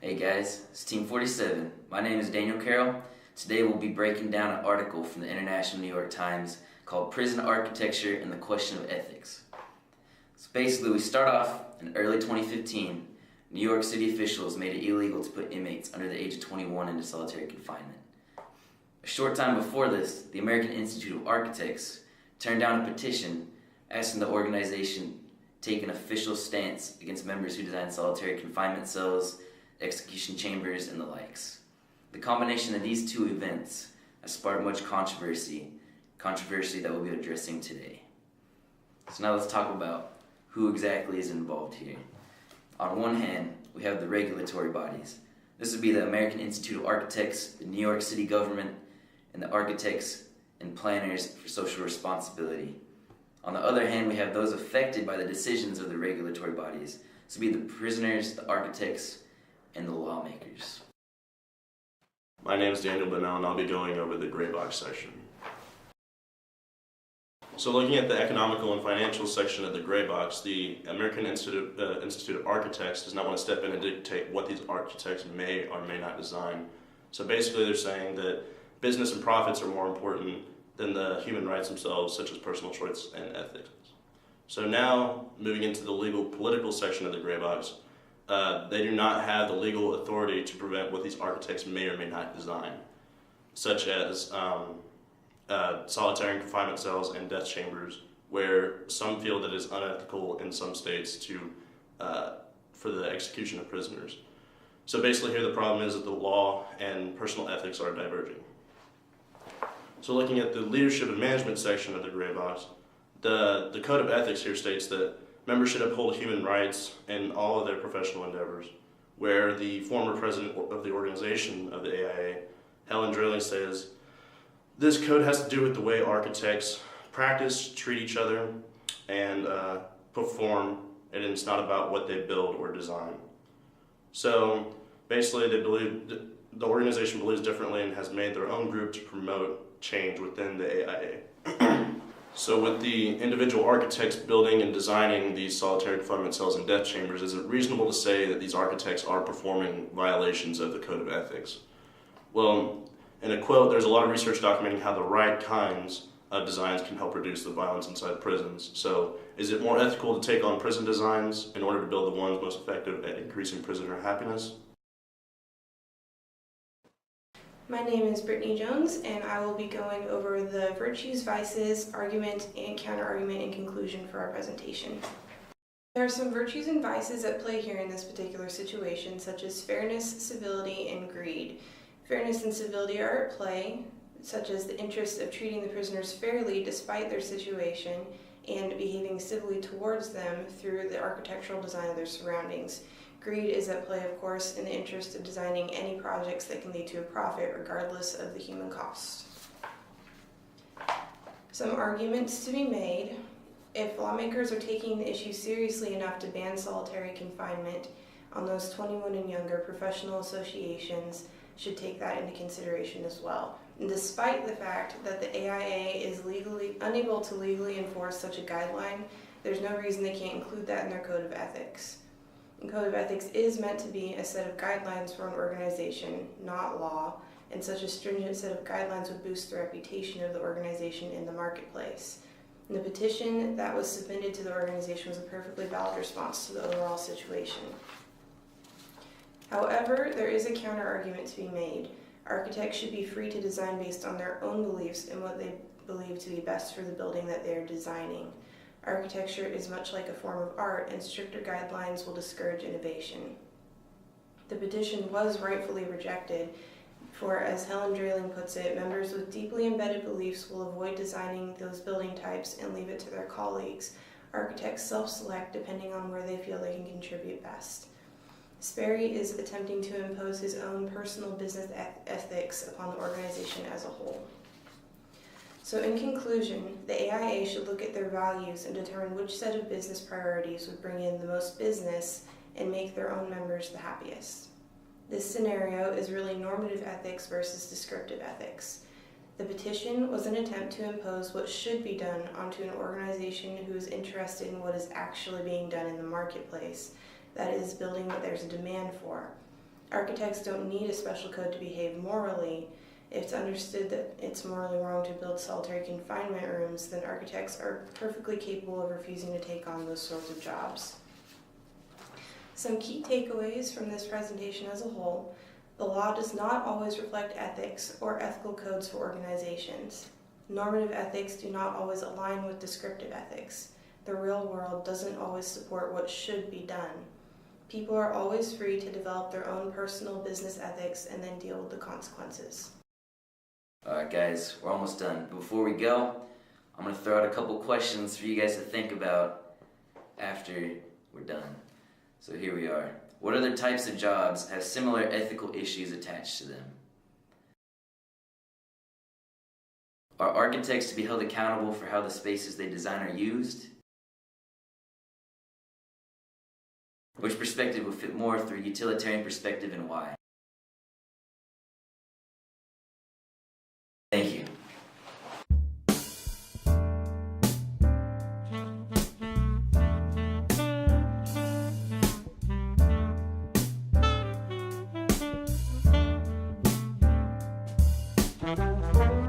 Hey guys, it's Team 47. My name is Daniel Carroll. Today we'll be breaking down an article from the International New York Times called Prison Architecture and the Question of Ethics. So basically we start off in early 2015. New York City officials made it illegal to put inmates under the age of 21 into solitary confinement. A short time before this, the American Institute of Architects turned down a petition asking the organization take an official stance against members who design solitary confinement cells, execution chambers, and the likes. The combination of these two events has sparked much controversy that we'll be addressing today. So now let's talk about who exactly is involved here. On one hand, we have the regulatory bodies. This would be the American Institute of Architects, the New York City government, and the architects and planners for social responsibility. On the other hand, we have those affected by the decisions of the regulatory bodies. This would be the prisoners, the architects, and the lawmakers. My name is Daniel Bonnell, and I'll be going over the gray box section. So looking at the economical and financial section of the gray box, the American Institute of Architects does not want to step in and dictate what these architects may or may not design. So basically they're saying that business and profits are more important than the human rights themselves, such as personal choice and ethics. So now, moving into the legal political section of the gray box, they do not have the legal authority to prevent what these architects may or may not design, such as solitary confinement cells and death chambers, where some feel that it's unethical in some states for the execution of prisoners. So basically here the problem is that the law and personal ethics are diverging. So looking at the leadership and management section of the gray box, the code of ethics here states that members should uphold human rights in all of their professional endeavors, where the former president of the organization of the AIA, Helen Drilling, says, "This code has to do with the way architects practice, treat each other, and perform, and it's not about what they build or design." So basically the organization believes differently and has made their own group to promote change within the AIA. So with the individual architects building and designing these solitary confinement cells and death chambers, is it reasonable to say that these architects are performing violations of the code of ethics? Well, in a quote, there's a lot of research documenting how the right kinds of designs can help reduce the violence inside prisons. So is it more ethical to take on prison designs in order to build the ones most effective at increasing prisoner happiness? My name is Brittany Jones, and I will be going over the virtues, vices, argument, and counter-argument and conclusion for our presentation. There are some virtues and vices at play here in this particular situation, such as fairness, civility, and greed. Fairness and civility are at play, such as the interest of treating the prisoners fairly despite their situation and behaving civilly towards them through the architectural design of their surroundings. Greed is at play, of course, in the interest of designing any projects that can lead to a profit, regardless of the human cost. Some arguments to be made. If lawmakers are taking the issue seriously enough to ban solitary confinement on those 21 and younger, professional associations should take that into consideration as well. And despite the fact that the AIA is unable to legally enforce such a guideline, there's no reason they can't include that in their code of ethics. The Code of Ethics is meant to be a set of guidelines for an organization, not law, and such a stringent set of guidelines would boost the reputation of the organization in the marketplace. And the petition that was submitted to the organization was a perfectly valid response to the overall situation. However, there is a counter-argument to be made. Architects should be free to design based on their own beliefs and what they believe to be best for the building that they are designing. Architecture is much like a form of art, and stricter guidelines will discourage innovation. The petition was rightfully rejected, for as Helen Drilling puts it, members with deeply embedded beliefs will avoid designing those building types and leave it to their colleagues. Architects self-select depending on where they feel they can contribute best. Sperry is attempting to impose his own personal business ethics upon the organization as a whole. So in conclusion, the AIA should look at their values and determine which set of business priorities would bring in the most business and make their own members the happiest. This scenario is really normative ethics versus descriptive ethics. The petition was an attempt to impose what should be done onto an organization who is interested in what is actually being done in the marketplace, that is, building what there's a demand for. Architects don't need a special code to behave morally. If it's understood that it's morally wrong to build solitary confinement rooms, then architects are perfectly capable of refusing to take on those sorts of jobs. Some key takeaways from this presentation as a whole: the law does not always reflect ethics or ethical codes for organizations. Normative ethics do not always align with descriptive ethics. The real world doesn't always support what should be done. People are always free to develop their own personal business ethics and then deal with the consequences. Alright guys, we're almost done. But before we go, I'm going to throw out a couple questions for you guys to think about after we're done. So here we are. What other types of jobs have similar ethical issues attached to them? Are architects to be held accountable for how the spaces they design are used? Which perspective would fit more through a utilitarian perspective, and why? Thank you. Thank you.